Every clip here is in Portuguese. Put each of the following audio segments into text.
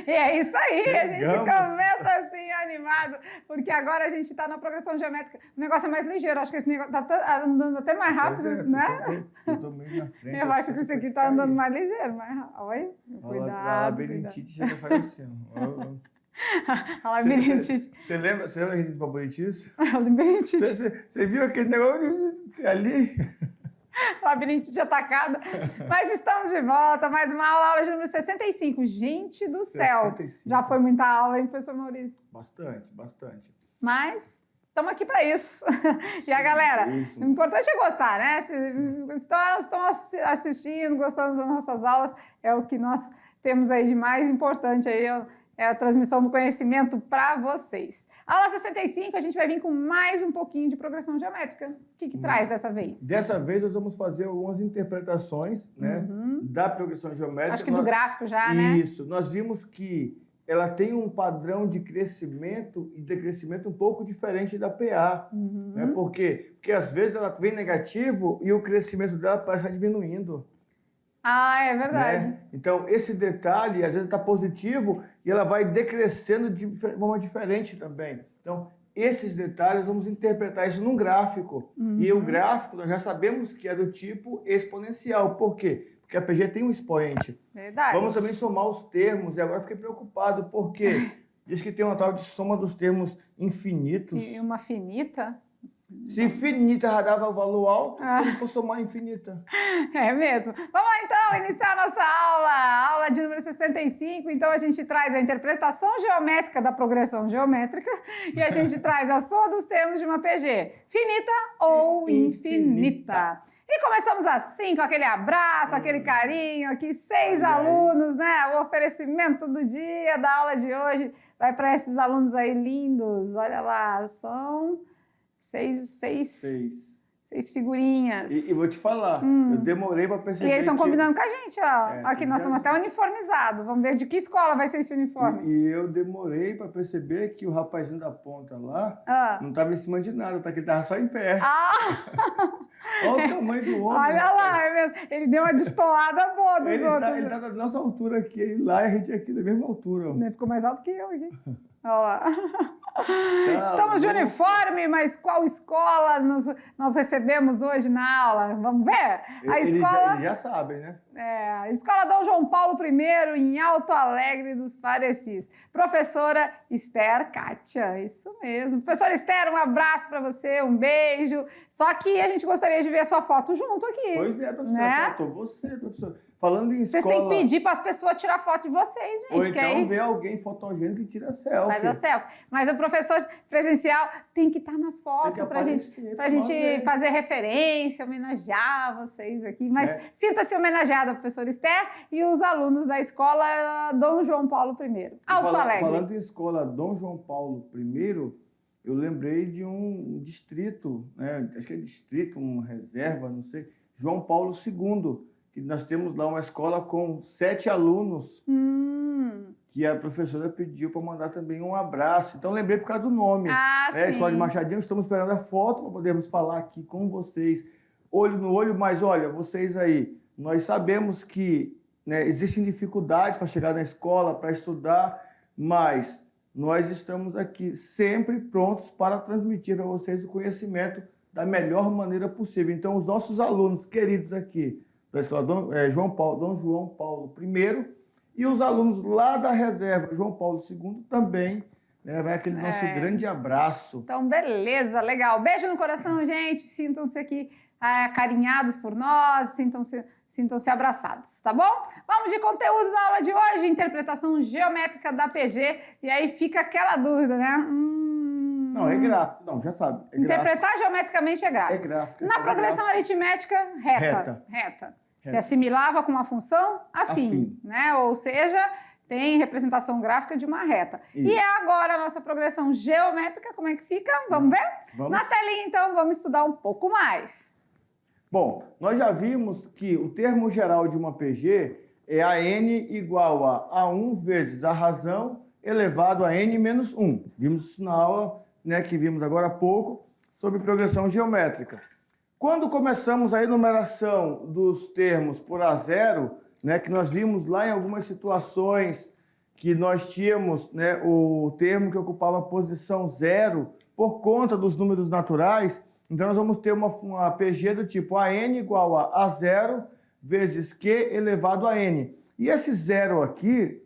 E é isso aí, a gente Chegamos. começa assim animado, porque agora a gente está na progressão geométrica. O negócio é mais ligeiro, acho que esse negócio está andando até mais rápido, Pois é, né? eu tô meio na frente. Eu acho que esse aqui está andando mais ligeiro, mais rápido. Olha, A cuidado. labirintite chega e faz assim. A labirintite. Você lembra de labirintite? A labirintite. Você viu aquele negócio ali? Labirintite atacada. Mas estamos de volta, mais uma aula de número 65. Gente do céu! 65. Já foi muita aula, hein, professor Maurício? Bastante. Mas estamos aqui para isso. E a galera, Isso. o importante é gostar, né? Se estão assistindo, gostando das nossas aulas, é o que nós temos aí de mais importante aí, é a transmissão do conhecimento para vocês. Aula 65, a gente vai vir com mais um pouquinho de progressão geométrica. O que traz dessa vez? Dessa vez nós vamos fazer algumas interpretações, né, da progressão geométrica. Acho que do gráfico já, né? Isso. Nós vimos que ela tem um padrão de crescimento e decrescimento um pouco diferente da PA. Né? Por quê? Porque às vezes ela vem negativo e o crescimento dela parece estar diminuindo. Ah, é verdade. Né? Então, esse detalhe, às vezes está positivo e ela vai decrescendo de forma diferente também. Então, esses detalhes, vamos interpretar isso num gráfico. E o gráfico, nós já sabemos que é do tipo exponencial. Por quê? Porque a PG tem um expoente. Verdade. Vamos também somar os termos, e agora fiquei preocupado, porque diz que tem uma tal de soma dos termos infinitos. E uma finita? Se infinita já dava valor alto, como for somar infinita? É mesmo. Vamos lá então, iniciar a nossa aula de número 65. Então a gente traz a interpretação geométrica da progressão geométrica e a gente traz a soma dos termos de uma PG, finita ou infinita. E começamos assim, com aquele abraço, aquele carinho, aqui 6 alunos, né? O oferecimento do dia, da aula de hoje, vai para esses alunos aí lindos. Olha lá, são... Seis figurinhas. E vou te falar, eu demorei para perceber. E eles estão combinando com a gente, ó. Aqui nós estamos até uniformizados. Vamos ver de que escola vai ser esse uniforme. E eu demorei para perceber que o rapazinho da ponta lá não estava em cima de nada, tá? Que ele estava só em pé. Olha o tamanho do homem. Olha lá, é mesmo. Ele deu uma destoada boa dos outros. Ele tá da nossa altura aqui, ele lá e a gente aqui da mesma altura. Ele ficou mais alto que eu aqui. Olha lá. Estamos de uniforme, mas qual escola nós recebemos hoje na aula? Vamos ver? Eles já sabem, né? A Escola Dom João Paulo I, em Alto Alegre dos Parecis. Professora Esther Kátia, isso mesmo. Professora Esther, um abraço para você, um beijo. Só que a gente gostaria de ver a sua foto junto aqui. Pois é, professora, né? faltou você, professor. Falando em escola... Vocês têm que pedir para as pessoas tirar foto de vocês, gente. Ou então que aí... ver alguém fotogênico que tira selfie. Faz a selfie. Mas o professor presencial tem que estar nas fotos para a gente fazer referência, homenagear vocês aqui. Mas sinta-se homenageada, professora Esther, e os alunos da Escola Dom João Paulo I. Alto Alegre. Falando em Escola Dom João Paulo I, eu lembrei de um distrito, né? Acho que é distrito, uma reserva, não sei, João Paulo II, que nós temos lá uma escola com 7 alunos, que a professora pediu para mandar também um abraço. Então, lembrei por causa do nome. Sim. Escola de Machadinho, estamos esperando a foto para podermos falar aqui com vocês, olho no olho, mas olha, vocês aí, nós sabemos que existem dificuldades para chegar na escola, para estudar, mas nós estamos aqui sempre prontos para transmitir para vocês o conhecimento da melhor maneira possível. Então, os nossos alunos queridos aqui, da Escola Dom João Paulo I, e os alunos lá da reserva João Paulo II também, vai aquele nosso grande abraço. Então, beleza, legal. Beijo no coração, gente. Sintam-se aqui acarinhados por nós, sintam-se abraçados, tá bom? Vamos de conteúdo da aula de hoje, interpretação geométrica da PG, e aí fica aquela dúvida, né? Não, é gráfico. Não, já sabe. Interpretar geometricamente é gráfico. É gráfico. Na progressão aritmética, reta. Se assimilava com uma função afim, né? Ou seja, tem representação gráfica de uma reta. Isso. E agora a nossa progressão geométrica, como é que fica? Vamos ver? Vamos. Na telinha, então, vamos estudar um pouco mais. Bom, nós já vimos que o termo geral de uma PG é a n igual a 1 vezes a razão elevado a n menos 1. Vimos isso na aula, que vimos agora há pouco, sobre progressão geométrica. Quando começamos a enumeração dos termos por A0, que nós vimos lá em algumas situações que nós tínhamos, né, o termo que ocupava a posição 0 por conta dos números naturais. Então, nós vamos ter uma PG do tipo AN igual a A0 vezes Q elevado a N. E esse 0 aqui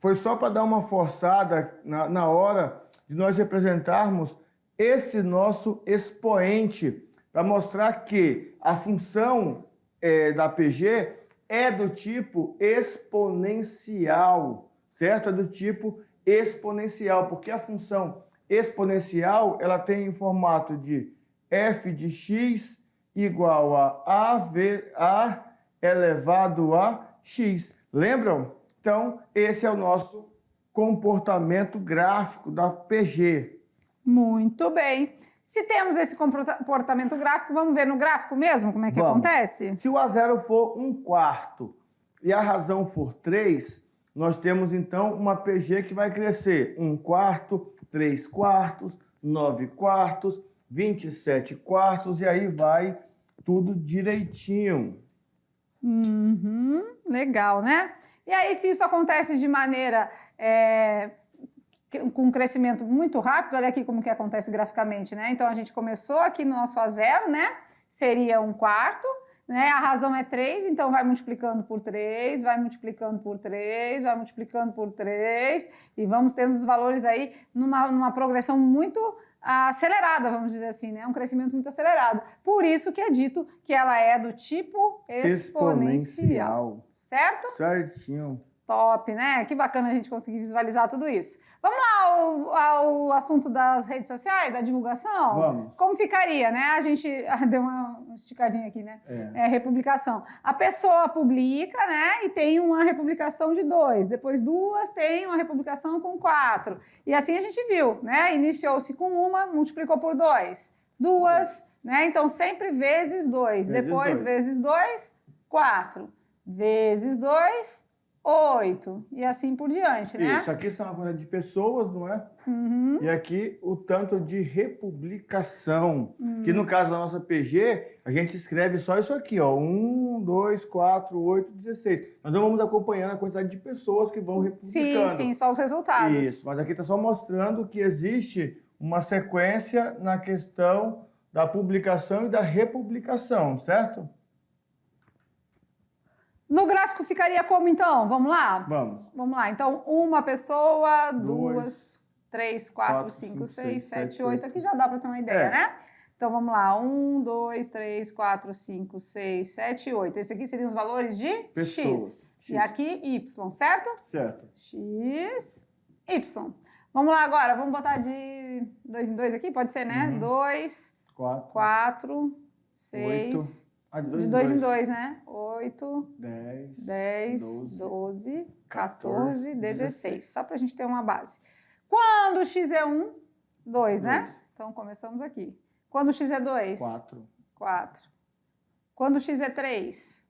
foi só para dar uma forçada na hora de nós representarmos esse nosso expoente, para mostrar que a função da PG é do tipo exponencial, certo? É do tipo exponencial, porque a função exponencial ela tem em formato de f de x igual a elevado a x. Lembram? Então, esse é o nosso comportamento gráfico da PG. Muito bem. Se temos esse comportamento gráfico, vamos ver no gráfico mesmo como é que acontece? Se o A0 for 1/4 e a razão for 3, nós temos então uma PG que vai crescer 1/4, 3/4, 9/4, 27/4 e aí vai tudo direitinho. Legal, né? E aí, se isso acontece de maneira com um crescimento muito rápido, olha aqui como que acontece graficamente, né? Então, a gente começou aqui no nosso A0, né? Seria 1/4, né? A razão é 3, então vai multiplicando por 3, vai multiplicando por 3, vai multiplicando por 3, e vamos tendo os valores aí numa progressão muito acelerada, vamos dizer assim, né? Um crescimento muito acelerado. Por isso que é dito que ela é do tipo exponencial. Certo? Certinho. Top, né? Que bacana a gente conseguir visualizar tudo isso. Vamos lá ao assunto das redes sociais, da divulgação? Vamos. Como ficaria, né? A gente deu uma esticadinha aqui, né? Republicação. A pessoa publica, né? E tem uma republicação de 2. Depois 2 tem uma republicação com 4. E assim a gente viu, né? Iniciou-se com uma, multiplicou por 2. 2, né? Então sempre vezes 2. Depois vezes 2, 4. Vezes 2, 8. E assim por diante, né? Isso, aqui são a quantidade de pessoas, não é? E aqui o tanto de republicação. Que no caso da nossa PG, a gente escreve só isso aqui, ó. 1, 2, 4, 8, 16. Nós não vamos acompanhando a quantidade de pessoas que vão republicando. Sim, só os resultados. Isso, mas aqui está só mostrando que existe uma sequência na questão da publicação e da republicação, certo? No gráfico ficaria como, então? Vamos lá? Vamos. Vamos lá. Então, uma pessoa, 2, 3, 4, 5, 6, 7, 8. Aqui já dá para ter uma ideia, né? Então, vamos lá. 1, 2, 3, 4, 5, 6, 7, 8. Esse aqui seriam os valores de pessoas. X. E aqui, Y, certo? Certo. X, Y. Vamos lá agora. Vamos botar de 2 em 2 aqui? Pode ser, né? 2, 4, 6... De 2 em 2, né? 8, 10, 12, 14, 16. Só para a gente ter uma base. Quando x é 1, 2, né? Então, começamos aqui. Quando x é 2? 4. Quando x é 3?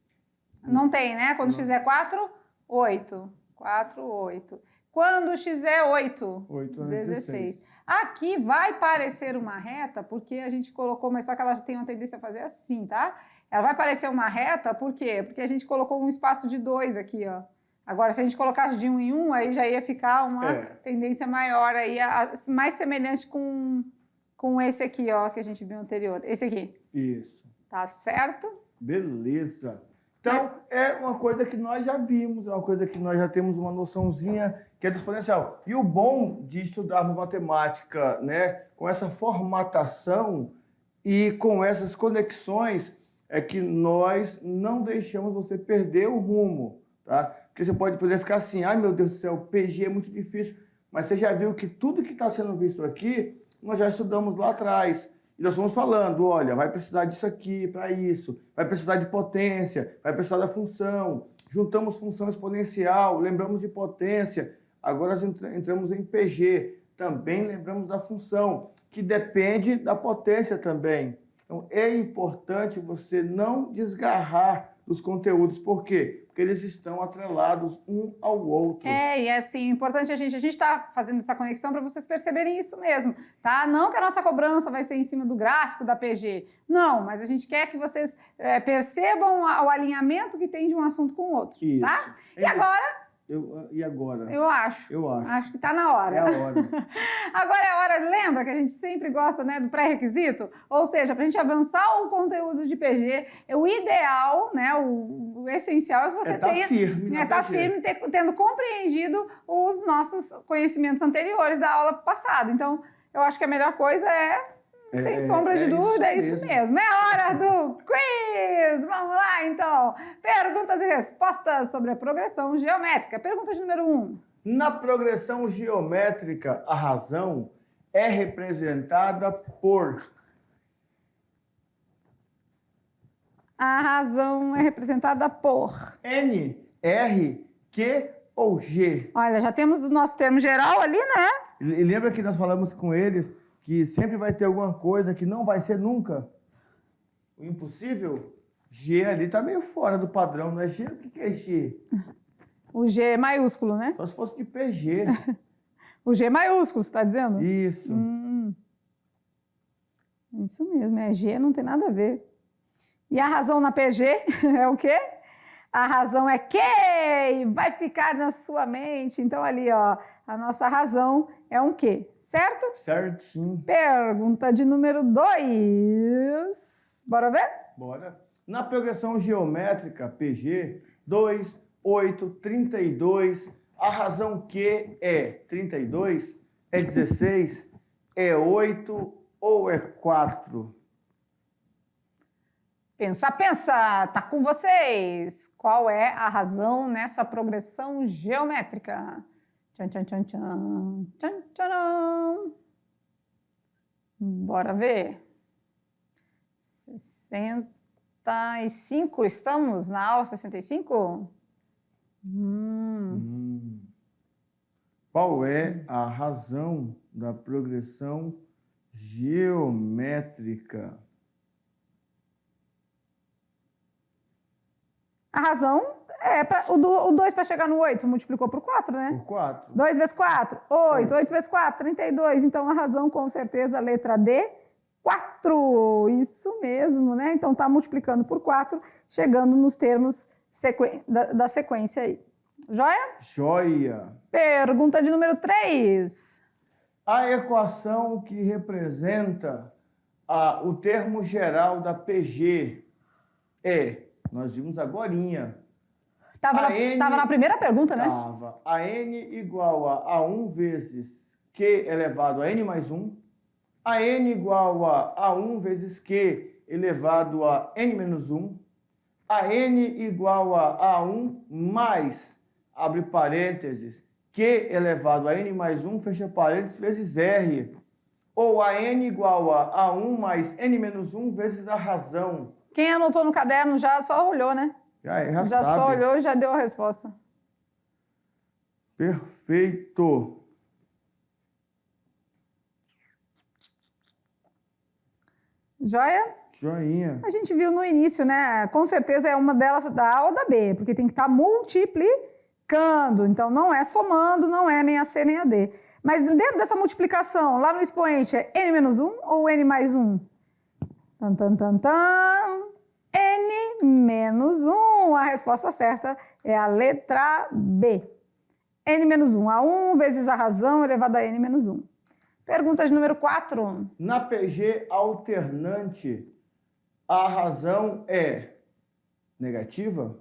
Não tem, né? Quando x é 4? 8. 4, 8. Quando x é 8? 16. Aqui vai parecer uma reta, porque a gente colocou, mas só que ela tem uma tendência a fazer assim, tá? Ela vai parecer uma reta, por quê? Porque a gente colocou um espaço de 2 aqui, ó. Agora, se a gente colocasse de 1 em 1, aí já ia ficar uma tendência maior, aí, mais semelhante com esse aqui, ó, que a gente viu anterior. Esse aqui. Isso. Tá certo? Beleza. Então, é uma coisa que nós já vimos, é uma coisa que nós já temos uma noçãozinha que é do exponencial. E o bom de estudarmos matemática, né, com essa formatação e com essas conexões, é que nós não deixamos você perder o rumo, tá? Porque você pode poder ficar assim, ai meu Deus do céu, PG é muito difícil, mas você já viu que tudo que está sendo visto aqui, nós já estudamos lá atrás. E nós estamos falando, olha, vai precisar disso aqui para isso, vai precisar de potência, vai precisar da função, juntamos função exponencial, lembramos de potência, agora nós entramos em PG, também lembramos da função, que depende da potência também. Então, é importante você não desgarrar dos conteúdos. Por quê? Porque eles estão atrelados um ao outro. E assim, importante a gente está fazendo essa conexão para vocês perceberem isso mesmo, tá? Não que a nossa cobrança vai ser em cima do gráfico da PG, não, mas a gente quer que vocês percebam o alinhamento que tem de um assunto com o outro, isso. Tá? E agora, E agora? Eu acho. Eu acho. Acho que está na hora. É a hora. Agora é a hora, lembra que a gente sempre gosta, né, do pré-requisito? Ou seja, para a gente avançar o conteúdo de PG, o ideal, né, o essencial é que você tenha... Firme na Tá PG. firme, tendo compreendido os nossos conhecimentos anteriores da aula passada. Então, eu acho que a melhor coisa sem sombra de dúvida, é isso mesmo. É hora do quiz! Vamos lá, então. Perguntas e respostas sobre a progressão geométrica. Pergunta de número 1. Na progressão geométrica, a razão é representada por... A razão é representada por... N, R, Q ou G? Olha, já temos o nosso termo geral ali, né? E lembra que nós falamos com eles que sempre vai ter alguma coisa que não vai ser nunca o impossível? G ali está meio fora do padrão, não é G? O que é G? O G é maiúsculo, né? Só se fosse de PG. O G é maiúsculo, você está dizendo? Isso. Isso mesmo, G não tem nada a ver. E a razão na PG é o quê? A razão é que vai ficar na sua mente. Então, ali, ó, a nossa razão é um quê? Certo? Certinho. Pergunta de número 2. Bora ver? Bora. Na progressão geométrica, PG, 2, 8, 32, a razão Q é 32, é 16, é 8 ou é 4? Pensa, tá com vocês. Qual é a razão nessa progressão geométrica? Tchan, tchan, tchan, tchan. Tchan, tcharam. Bora ver. 65, estamos na aula 65? Qual é a razão da progressão geométrica? A razão é o 2 para chegar no 8, multiplicou por 4, né? Por 4. 2 vezes 4, 8. 8 vezes 4, 32. Então, a razão, com certeza, a letra D, 4. Isso mesmo, né? Então, está multiplicando por 4, chegando nos termos da sequência aí. Joia? Joia. Pergunta de número 3. A equação que representa o termo geral da PG é... Nós vimos agorinha. Tava na primeira pergunta, né? Tava. A n igual a 1 vezes q elevado a n mais 1. A n igual a 1 vezes q elevado a n menos 1. A n igual a 1 mais, abre parênteses, q elevado a n mais 1, fecha parênteses, vezes r. Ou a n igual a 1 mais n menos 1 vezes a razão. Quem anotou no caderno já só olhou, né? Já sabe. Só olhou e já deu a resposta. Perfeito. Joia? Joinha. A gente viu no início, né? Com certeza é uma delas da A ou da B, porque tem que estar multiplicando. Então, não é somando, não é nem a C nem a D. Mas dentro dessa multiplicação, lá no expoente, é n menos 1 ou n mais 1? Tan, tan, tan, tan. N menos 1. A resposta certa é a letra B. N menos 1. A 1 vezes a razão elevado a n menos 1. Pergunta de número 4. Na PG alternante, a razão é negativa?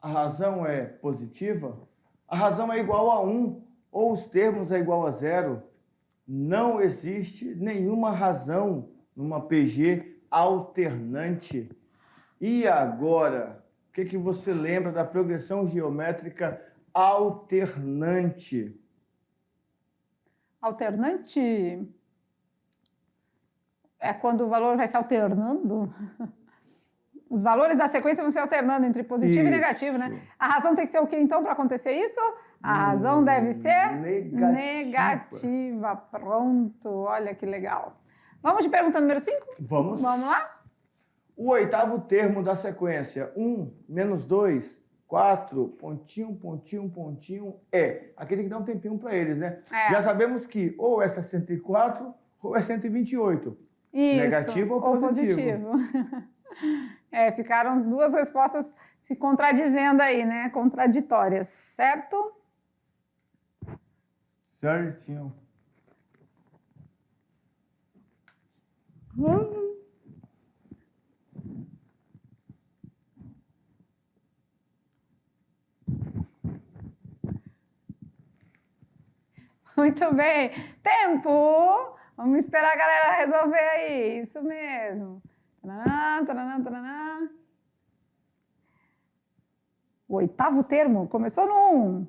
A razão é positiva? A razão é igual a 1 ou os termos é igual a 0? Não existe nenhuma razão numa PG alternante. E agora, o que você lembra da progressão geométrica alternante? Alternante é quando o valor vai se alternando. Os valores da sequência vão se alternando entre positivo e negativo, né? A razão tem que ser o quê, então, para acontecer isso? A razão deve ser negativa. Pronto, olha que legal. Vamos de pergunta número 5? Vamos lá? O oitavo termo da sequência, 1 menos 2, 4, pontinho, pontinho, pontinho, é. Aqui tem que dar um tempinho para eles, né? É. Já sabemos que ou é 64 ou é 128. Isso, Negativo ou positivo. Ficaram duas respostas se contradizendo aí, né? Contraditórias, certo? Certinho. Muito bem. Tempo! Vamos esperar a galera resolver aí. Isso mesmo. Taranã, taranã, taranã. O oitavo termo começou no 1.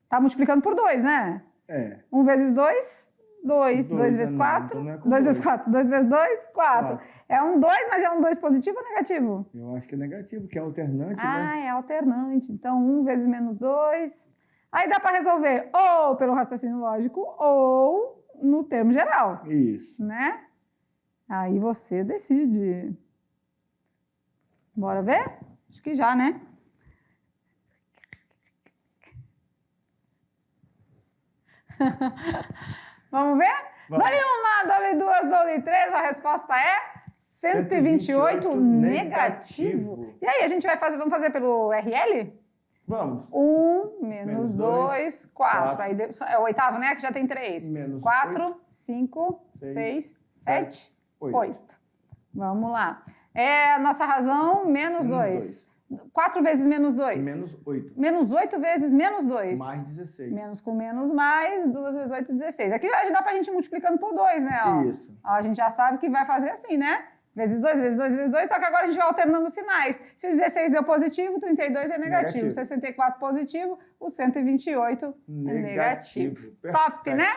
Tá multiplicando por 2, né? É. 1 vezes 2, 2. 2 vezes 4, então não é com 2 vezes dois. 4. 2 vezes 2, 4. Quatro. É um 2, mas é um 2 positivo ou negativo? Eu acho que é negativo, que é alternante, né? Ah, é alternante. Então, 1 vezes menos 2. Aí dá para resolver ou pelo raciocínio lógico ou no termo geral, Isso. né? Aí você decide. Bora ver? Acho que já, né? Vamos ver? Vamos. Dá-lhe uma, dá-lhe duas, dá-lhe três. A resposta é 128 negativo. E aí, a gente vai fazer, vamos fazer pelo RL? Vamos. 1 menos Menos dois, 2, 4. quatro. Aí é o oitavo, né? Que já tem 3. Menos 4, 5, seis, 6, sete, 7, oito. 8. Vamos lá. É a nossa razão, menos Menos 2. 4 vezes menos 2. Menos 8. Menos 8 vezes menos 2. Mais 16. Menos com menos mais, 2 vezes 8, 16. Aqui já dá pra gente ir multiplicando por 2, né? Ó. Isso. Ó, a gente já sabe que vai fazer assim, né? Vezes 2, vezes 2, vezes 2. Só que agora a gente vai alternando os sinais. Se o 16 deu positivo, 32 é negativo. Negativo. 64 positivo, o 128 é negativo. Top, né?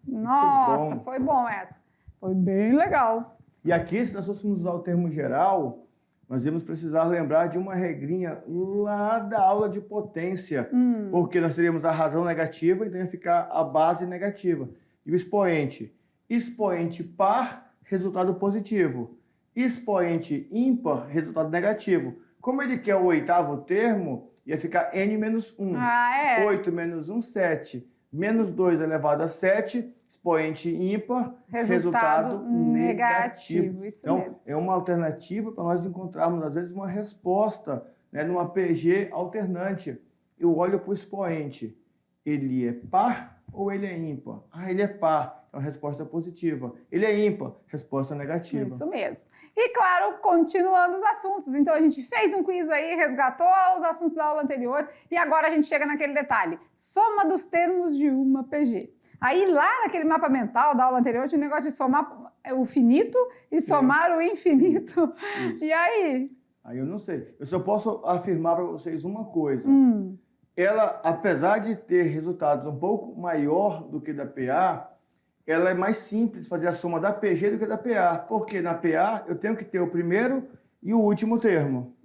Nossa, bom. foi bom essa. Foi bem legal. E aqui, se nós fôssemos usar o termo geral, nós íamos precisar lembrar de uma regrinha lá da aula de potência, porque nós teríamos a razão negativa, então ia ficar a base negativa. E o expoente? Expoente par, resultado positivo. Expoente ímpar, resultado negativo. Como ele quer o oitavo termo, ia ficar n menos 1. Ah, é? 8 menos 1, 7. Menos 2 elevado a 7, expoente ímpar, resultado negativo. Isso Então, mesmo. é uma alternativa para nós encontrarmos, às vezes, uma resposta, né, numa PG alternante. Eu olho para o expoente. Ele é par ou ele é ímpar? Ah, ele é par. Então, resposta positiva. Ele é ímpar. Resposta negativa. Isso mesmo. E, claro, continuando os assuntos. Então, a gente fez um quiz aí, resgatou os assuntos da aula anterior e agora a gente chega naquele detalhe. Soma dos termos de uma PG. Aí, lá naquele mapa mental da aula anterior, tinha um negócio de somar o finito e somar o infinito. Isso. E aí? Aí eu não sei. Eu só posso afirmar para vocês uma coisa. Ela, apesar de ter resultados um pouco maior do que da PA, ela é mais simples de fazer a soma da PG do que da PA. Porque na PA eu tenho que ter o primeiro e o último termo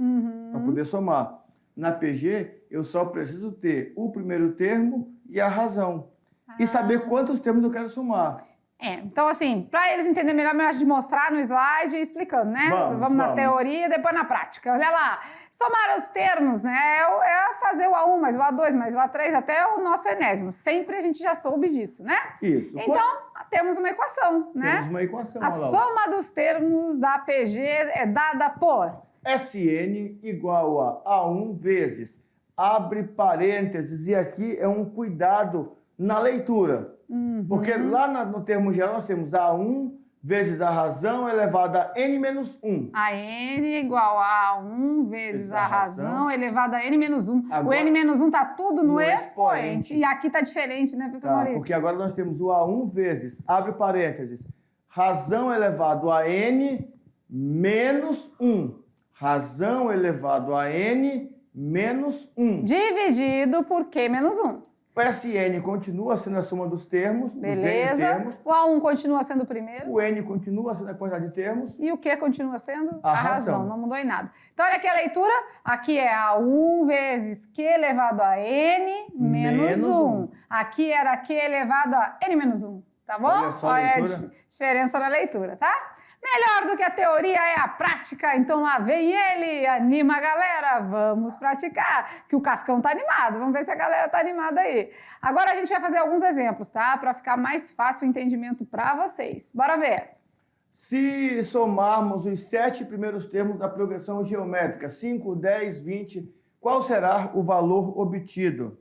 para poder somar. Na PG eu só preciso ter o primeiro termo e a razão. E saber quantos termos eu quero somar. Então, assim, para eles entenderem melhor a gente mostrar no slide e explicando, né? Vamos na teoria e depois na prática. Olha lá, somar os termos, né? É fazer o A1 mais o A2 mais o A3 até o nosso enésimo. Sempre a gente já soube disso, né? Isso. Então, temos uma equação, né? Temos uma equação. A soma dos termos da PG é dada por... SN igual a A1 vezes, abre parênteses, e aqui é um cuidado na leitura. Porque lá no termo geral nós temos A1 vezes a razão elevada a n menos 1. A n igual a 1 vezes a razão elevada a n menos 1. Agora, o n menos 1 está tudo no expoente. expoente. E aqui está diferente, né, professor Maurício? Porque agora nós temos o A1 vezes, abre parênteses, razão elevado a n menos 1. Razão elevado a n menos 1. Dividido por Q menos 1. O SN continua sendo a soma dos termos, Beleza. dos N termos. O A1 continua sendo o primeiro. O N continua sendo a quantidade de termos. E o Q continua sendo A razão. razão. Não mudou em nada. Então, olha aqui a leitura. Aqui é A1 vezes Q elevado a N menos 1. Aqui era Q elevado a N menos 1. Tá bom? Olha só a leitura. Diferença na leitura, tá? Melhor do que a teoria é a prática, então lá vem ele, anima a galera, vamos praticar, que o Cascão tá animado, vamos ver se a galera tá animada aí. Agora a gente vai fazer alguns exemplos, tá? Para ficar mais fácil o entendimento para vocês. Bora ver. Se somarmos os 7 primeiros termos da progressão geométrica, 5, 10, 20, qual será o valor obtido?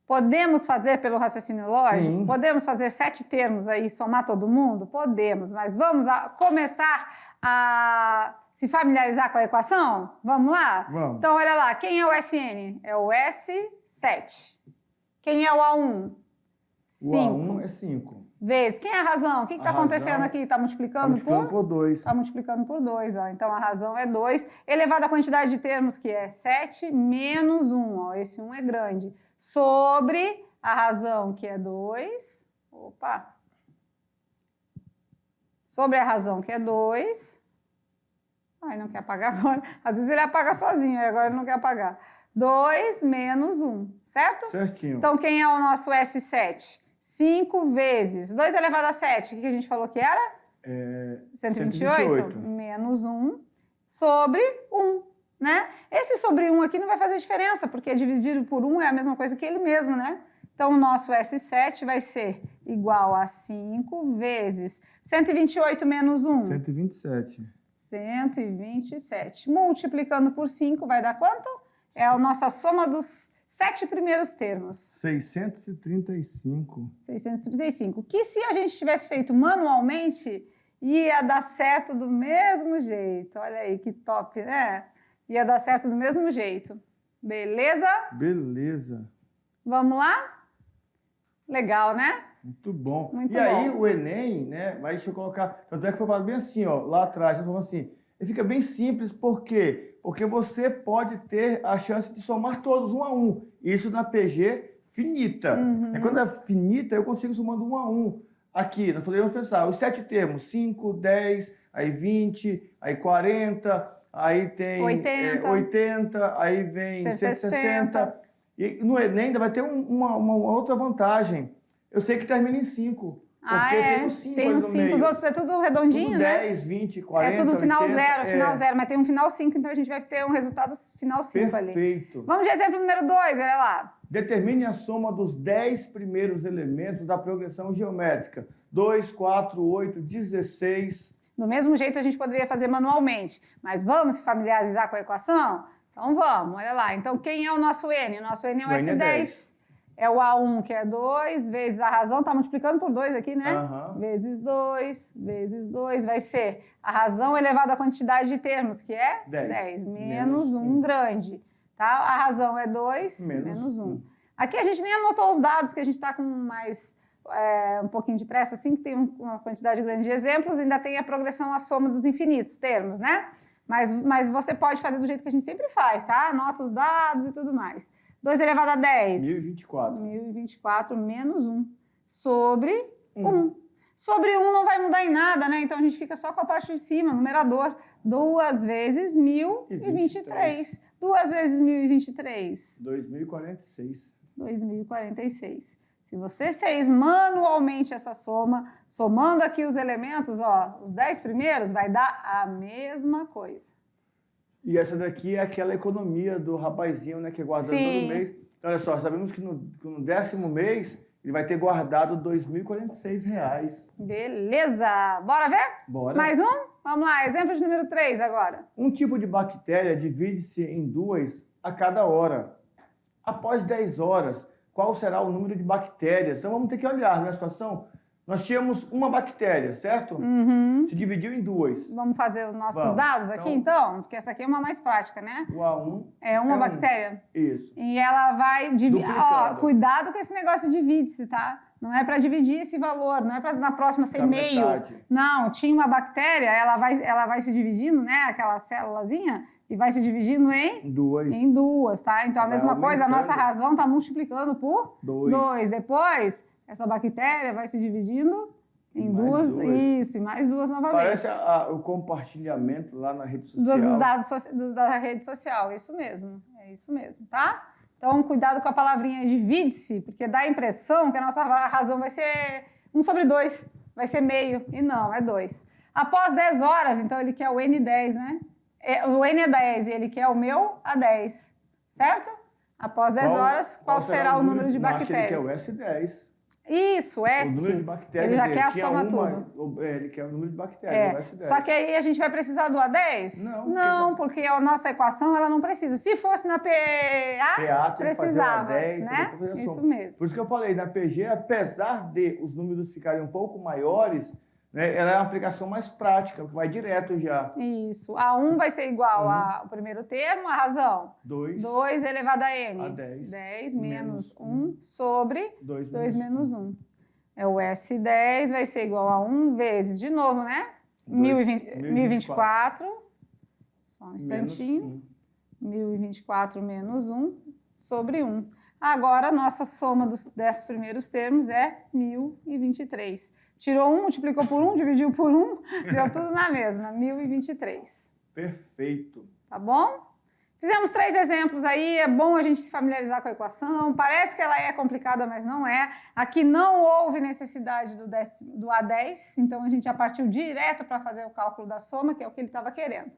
Podemos fazer pelo raciocínio lógico? Sim. Podemos fazer 7 termos aí, somar todo mundo? Podemos, mas vamos começar a se familiarizar com a equação? Vamos lá? Vamos. Então, olha lá, quem é o SN? É o S7. Quem é o A1? 5. O A1 é 5. Vezes. Quem é a razão? O que está acontecendo aqui? Está multiplicando por 2. Está multiplicando por 2. Então, a razão é 2, elevado à quantidade de termos, que é 7, menos 1. Ó, esse 1 é grande. Sobre a razão, que é 2. Opa! Sobre a razão, que é 2. Ai, não quer apagar agora. Às vezes ele apaga sozinho, agora ele não quer apagar. 2 menos 1, certo? Certinho. Então, quem é o nosso S7? 5 vezes 2 elevado a 7. O que a gente falou que era? 128. Menos 1 sobre 1. Né? Esse sobre 1 aqui não vai fazer diferença, porque dividido por 1 é a mesma coisa que ele mesmo, né? Então, o nosso S7 vai ser igual a 5 vezes 128 menos 1. 127. 127. Multiplicando por 5 vai dar quanto? É a nossa soma dos 7 primeiros termos. 635. 635. Que se a gente tivesse feito manualmente, ia dar certo do mesmo jeito. Olha aí que top, né? Ia dar certo do mesmo jeito. Beleza? Beleza. Vamos lá? Legal, né? Muito bom. Muito aí bom. o Enem, né, vai deixa eu colocar, tanto é que foi falado bem assim, ó, lá atrás, falando assim, ele fica bem simples, por quê? Porque você pode ter a chance de somar todos 1 a 1. Isso na PG finita. Quando é finita, eu consigo somando 1 a 1. Aqui, nós poderíamos pensar, os 7 termos, 5, 10, aí 20, aí 40, aí tem 80, aí vem 160. E no Enem ainda vai ter uma outra vantagem. Eu sei que termina em 5. Porque tem um 5 tem ali um no 5, meio. os outros é tudo redondinho, tudo né? 10, 20, 40, é tudo final 80, 0, final 0, mas tem um final 5, então a gente vai ter um resultado final 5 ali. Perfeito. Vamos de exemplo número 2, olha lá. Determine a soma dos 10 primeiros elementos da progressão geométrica. 2, 4, 8, 16. Do mesmo jeito a gente poderia fazer manualmente, mas vamos se familiarizar com a equação? Então vamos, olha lá. Então quem é o nosso N? O nosso N é o S10. É o A1, que é 2, vezes a razão, está multiplicando por 2 aqui, né? Vezes 2, vezes 2, vai ser a razão elevada à quantidade de termos, que é 10 menos 1 grande. Tá? A razão é 2 menos 1. Aqui a gente nem anotou os dados, que a gente está com mais um pouquinho de pressa, assim, que tem uma quantidade grande de exemplos, ainda tem a progressão, a soma dos infinitos termos, né? Mas você pode fazer do jeito que a gente sempre faz, tá? Anota os dados e tudo mais. 2 elevado a 10. 1024. 1024 menos 1 sobre 1. Sobre 1 não vai mudar em nada, né? Então a gente fica só com a parte de cima, numerador. 2 vezes 1023. 2 vezes 1023. 2046. 2046. Se você fez manualmente essa soma, somando aqui os elementos, ó, os 10 primeiros, vai dar a mesma coisa. E essa daqui é aquela economia do rapazinho, né, que é guardando todo mês. Então, olha só, sabemos que no 10º mês ele vai ter guardado R$ 2.046. Beleza! Bora ver? Bora. Mais um? Vamos lá, exemplo de número 3 agora. Um tipo de bactéria divide-se em 2 a cada hora. Após 10 horas, qual será o número de bactérias? Então, vamos ter que olhar na situação. Nós tínhamos uma bactéria, certo? Se dividiu em 2. Vamos fazer os nossos dados aqui, então? Porque essa aqui é uma mais prática, né? O A1 é uma bactéria. Isso. E ela vai dividir. Ó, cuidado com esse negócio de divide-se, tá? Não é para dividir esse valor, não é para na próxima ser meio. Metade. Não, tinha uma bactéria, ela vai se dividindo, né? Aquela célulazinha, e vai se dividindo em 2. Em 2, tá? Então a mesma coisa, a nossa aumentando. razão está multiplicando por 2. 2. Depois, essa bactéria vai se dividindo em Mais 2. 2. Isso, e mais 2 novamente. Parece o compartilhamento lá na rede social. Dos dados da rede social, isso mesmo. É isso mesmo, tá? Então, cuidado com a palavrinha divide-se, porque dá a impressão que a nossa razão vai ser 1 sobre 2, vai ser meio, e não, é 2. Após 10 horas, então ele quer o N10, né? O N é 10 e ele quer o meu A10, certo? Após 10 horas, qual será o número de bactérias? Acho que ele quer o S10. Isso, S. O número de bactérias Ele já dele quer a tinha soma tudo. Ele quer o número de bactérias, o S10. Só que aí a gente vai precisar do A10? Não, porque a nossa equação ela não precisa. Se fosse na PA, tem que fazer o precisava, A10, né? depois fazer a Isso soma. mesmo. Por isso que eu falei, na PG, apesar de os números ficarem um pouco maiores, né, ela é uma aplicação mais prática, que vai direto já. Isso. A1 vai ser igual ao primeiro termo, a razão? 2 elevado a n. a 10. 10 menos 1 sobre 2 menos 1. É o S10 vai ser igual a 1 vezes, de novo, né? 1024. Só um instantinho. 1024 menos 1 sobre 1. Agora, a nossa soma desses primeiros termos é 1023. Tirou 1, multiplicou por 1, dividiu por 1, deu tudo na mesma, 1023. Perfeito. Tá bom? Fizemos 3 exemplos aí, é bom a gente se familiarizar com a equação. Parece que ela é complicada, mas não é. Aqui não houve necessidade do A10, então a gente já partiu direto para fazer o cálculo da soma, que é o que ele estava querendo.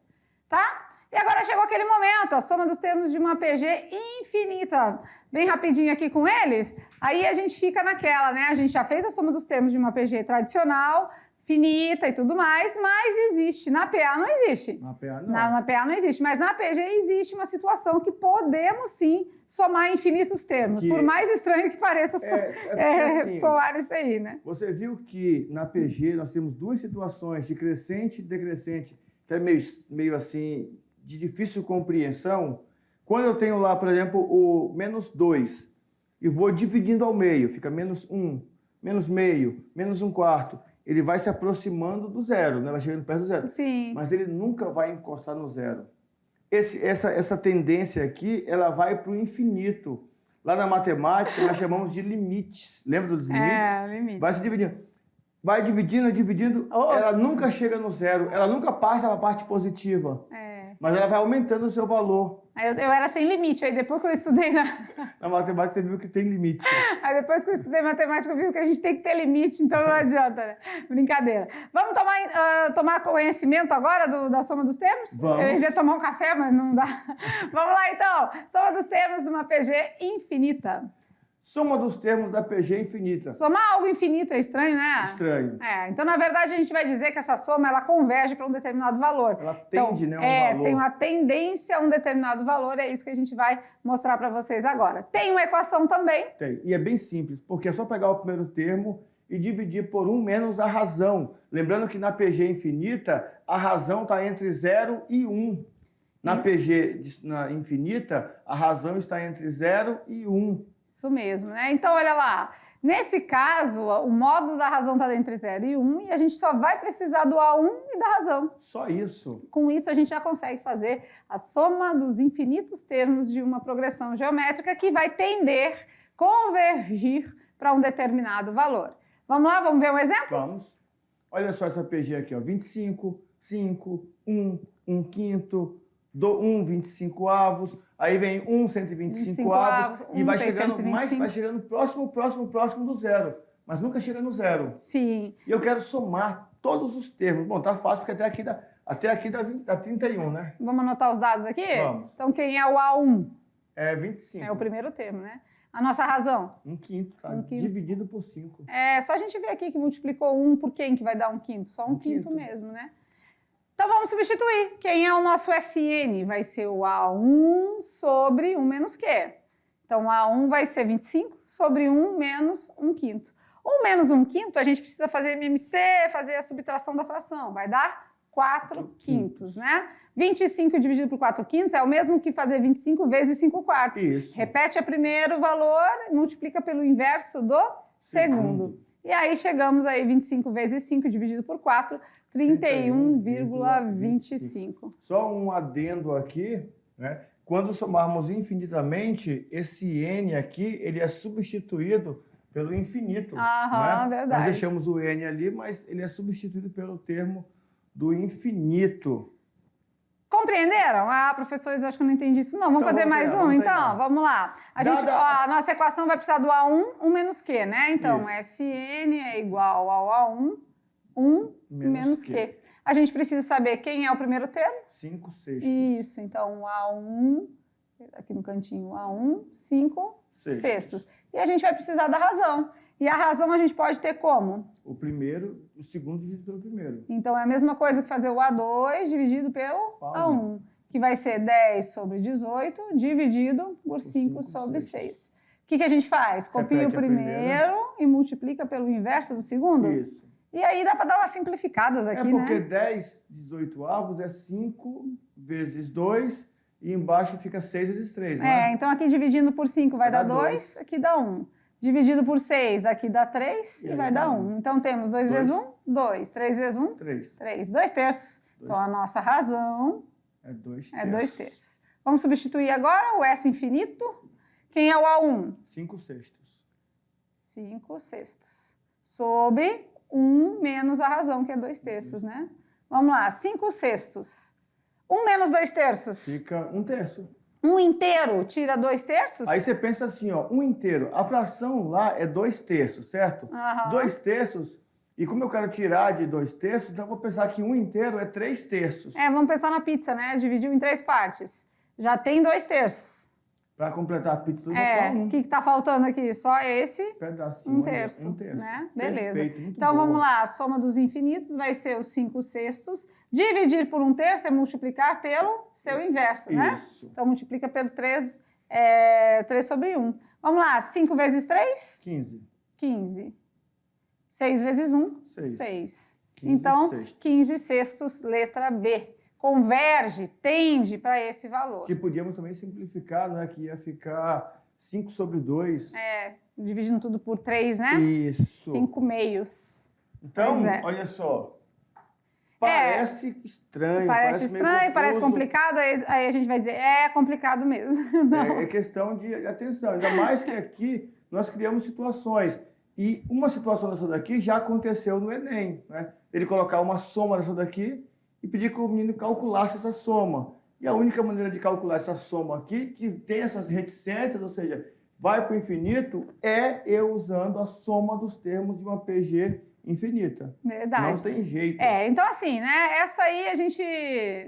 Tá? E agora chegou aquele momento, a soma dos termos de uma PG infinita. Bem rapidinho aqui com eles, aí a gente fica naquela, né? A gente já fez a soma dos termos de uma PG tradicional, finita e tudo mais, mas existe. Na PA não existe. Na PA não. Na PA não existe, mas na PG existe uma situação que podemos sim somar infinitos termos, por mais estranho que pareça assim, soar isso aí, né? Você viu que na PG nós temos 2 situações, de crescente e decrescente, que é meio assim, de difícil compreensão. Quando eu tenho lá, por exemplo, o menos 2 e vou dividindo ao meio, fica menos 1, menos meio, menos 1/4. Ele vai se aproximando do zero, né? Vai chegando perto do zero. Sim. Mas ele nunca vai encostar no zero. Essa tendência aqui, ela vai para o infinito. Lá na matemática, nós chamamos de limites. Lembra dos limites? Limite. Vai se dividindo. Vai dividindo, ela nunca chega no zero, ela nunca passa para a parte positiva. Mas ela vai aumentando o seu valor. Eu era sem limite, aí depois que eu estudei na matemática você viu que tem limite. Aí depois que eu estudei matemática eu vi que a gente tem que ter limite, então não adianta, né? Brincadeira. Vamos tomar conhecimento agora da soma dos termos? Vamos. Eu ia tomar um café, mas não dá. Vamos lá então, soma dos termos de uma PG infinita. Soma dos termos da PG infinita. Somar algo infinito é estranho, né? Estranho. Então, na verdade, a gente vai dizer que essa soma ela converge para um determinado valor. Ela tende, né, um valor. Tem uma tendência a um determinado valor, é isso que a gente vai mostrar para vocês agora. Tem uma equação também. Tem, e é bem simples, porque é só pegar o primeiro termo e dividir por 1 menos a razão. Lembrando que na PG infinita, a razão está entre 0 e 1. Na PG infinita, a razão está entre 0 e 1. Isso mesmo, né? Então, olha lá. Nesse caso, o módulo da razão está entre 0 e 1 e a gente só vai precisar do A1 e da razão. Só isso. Com isso, a gente já consegue fazer a soma dos infinitos termos de uma progressão geométrica que vai tender, convergir para um determinado valor. Vamos lá? Vamos ver um exemplo? Vamos. Olha só essa PG aqui, ó. 25, 5, 1, 1/5, 1 25avos, aí vem 1 125avos e vai chegando próximo do zero, mas nunca chega no zero. Sim. E eu quero somar todos os termos. Bom, tá fácil porque até aqui dá 31, né? Vamos anotar os dados aqui? Vamos. Então, quem é o A1? É 25. É o primeiro termo, né? A nossa razão? 1/5, tá? Dividido por 5. Só a gente ver aqui que multiplicou 1 por quem que vai dar 1/5? Só 1/5 mesmo, né? Então, vamos substituir. Quem é o nosso SN? Vai ser o A1 sobre 1 menos Q. Então, A1 vai ser 25 sobre 1 menos 1/5. 1 menos 1/5, a gente precisa fazer MMC, fazer a subtração da fração. Vai dar 4/5, né? 25 dividido por 4/5 é o mesmo que fazer 25 vezes 5/4. Isso. Repete o primeiro valor e multiplica pelo inverso do segundo. E aí chegamos aí 25 vezes 5 dividido por 4, 31,25. Só um adendo aqui, né? Quando somarmos infinitamente, esse n aqui, ele é substituído pelo infinito. Aham, né? verdade. Nós deixamos o n ali, mas ele é substituído pelo termo do infinito. Compreenderam? Professores, eu acho que eu não entendi isso não. Vamos fazer mais um, então? Vamos lá. A nossa equação vai precisar do A1, 1 menos Q, né? Então, SN é igual ao A1, 1 menos Q. A gente precisa saber quem é o primeiro termo? 5/6. Isso, então A1, aqui no cantinho, A1, 5/6. E a gente vai precisar da razão. E a razão a gente pode ter como? O primeiro, o segundo dividido pelo primeiro. Então é a mesma coisa que fazer o A2 dividido pelo A1, que vai ser 10 sobre 18 dividido por 5 sobre 6. O que a gente faz? Copia o primeiro e multiplica pelo inverso do segundo? Isso. E aí dá para dar umas simplificadas aqui, né? É porque né? 10 18avos é 5 vezes 2 e embaixo fica 6 vezes 3, né? Então aqui dividindo por 5 vai dar 2, aqui dá 1. Dividido por 6, aqui dá 3 e vai dar 1. Então temos 2 vezes 1, 2. 3 vezes 1, 3. 2 terços. Então a nossa razão é 2 terços. É 2 terços. Vamos substituir agora o S infinito. Quem é o A1? 5 sextos. 5 sextos. Sobre 1 menos a razão, que é 2 terços, né? Vamos lá, 5 sextos. 1 menos 2 terços. Fica 1 terço. 1 inteiro tira 2 terços? Aí você pensa assim, ó, 1 inteiro. A fração lá é 2 terços, certo? 2 terços, e como eu quero tirar de 2 terços, então eu vou pensar que 1 inteiro é 3 terços. Vamos pensar na pizza, né? Dividiu em 3 partes. Já tem 2 terços. Para completar a pizza, tudo só 1. O que está faltando aqui? Só esse pedacinho. 1 terço. 1 terço. Né? Beleza. Perfeito, então boa. vamos lá, a soma dos infinitos vai ser os 5 sextos. Dividir por 1 terço é multiplicar pelo seu inverso, né? Isso. Então multiplica pelo 3 sobre 1. Vamos lá, 5 vezes 3? 15. 15. 6 vezes 1? 6. 15 então, sextos. 15 sextos, letra B. Converge, tende para esse valor. Que podíamos também simplificar, né? Que ia ficar 5 sobre 2. Dividindo tudo por 3, né? Isso. 5 meios. Então, olha só. Parece estranho. Parece estranho, parece complicado. Aí a gente vai dizer, é complicado mesmo. É questão de atenção. Ainda mais que aqui nós criamos situações. E uma situação dessa daqui já aconteceu no Enem, né? Ele colocar uma soma dessa daqui e pedir que o menino calculasse essa soma. E a única maneira de calcular essa soma aqui, que tem essas reticências, ou seja, vai para o infinito, é eu usando a soma dos termos de uma PG infinita. Verdade. Não tem jeito. Então assim, né? Essa aí a gente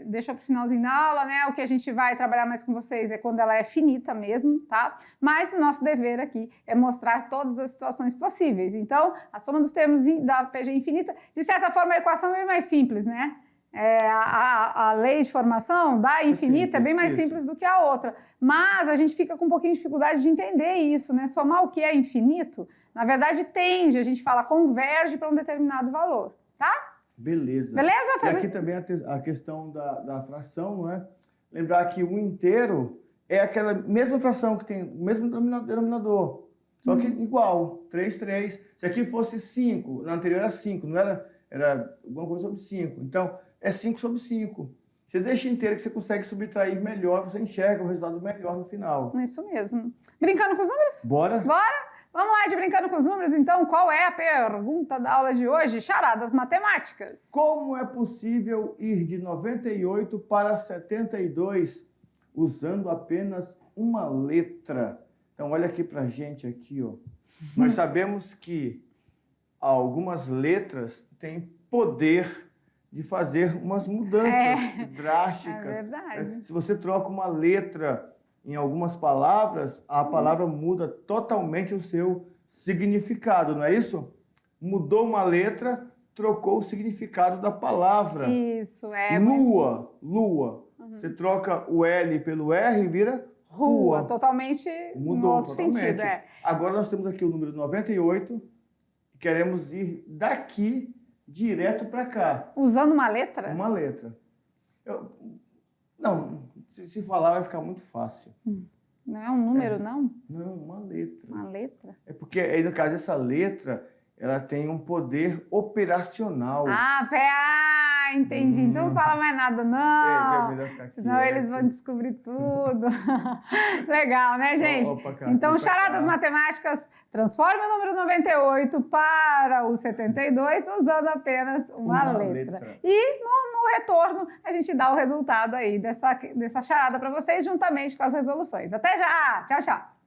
deixa para o finalzinho da aula, né? O que a gente vai trabalhar mais com vocês é quando ela é finita mesmo, tá? Mas o nosso dever aqui é mostrar todas as situações possíveis. Então, a soma dos termos da PG infinita, de certa forma, a equação é mais simples, né? A lei de formação da infinita é bem mais simples do que a outra. Mas a gente fica com um pouquinho de dificuldade de entender isso, né? Somar o que é infinito, na verdade, tende, a gente fala, converge para um determinado valor, tá? Beleza. Beleza, Fabrício? E aqui também a questão da fração, não é? Lembrar que o inteiro é aquela mesma fração que tem o mesmo denominador, só que igual, 3, 3. Se aqui fosse 5, na anterior era 5, não era alguma coisa sobre 5. Então, é 5 sobre 5. Você deixa inteiro que você consegue subtrair melhor, você enxerga o resultado melhor no final. Isso mesmo. Brincando com os números? Bora? Bora? Vamos lá de Brincando com os Números, então. Qual é a pergunta da aula de hoje? Charadas matemáticas. Como é possível ir de 98 para 72 usando apenas uma letra? Então, olha aqui pra gente aqui, ó. Nós sabemos que algumas letras têm poder de fazer umas mudanças drásticas. É verdade. Se você troca uma letra em algumas palavras, a palavra muda totalmente o seu significado, não é isso? Mudou uma letra, trocou o significado da palavra. Isso, Lua, lua. Você troca o L pelo R e vira rua. Totalmente mudou, outro sentido. Agora nós temos aqui o número 98 e queremos ir daqui direto para cá. Usando uma letra? Uma letra. Não, se falar vai ficar muito fácil. Não é um número, não? Não, uma letra. Uma letra? É porque aí, no caso, essa letra, ela tem um poder operacional. Entendi. Então não fala mais nada, não. Melhor ficar quieto. Senão eles vão descobrir tudo. Legal, né, gente? Então, charadas matemáticas, transforme o número 98 para o 72 usando apenas uma letra. E no retorno, a gente dá o resultado aí dessa charada para vocês, juntamente com as resoluções. Até já! Tchau, tchau!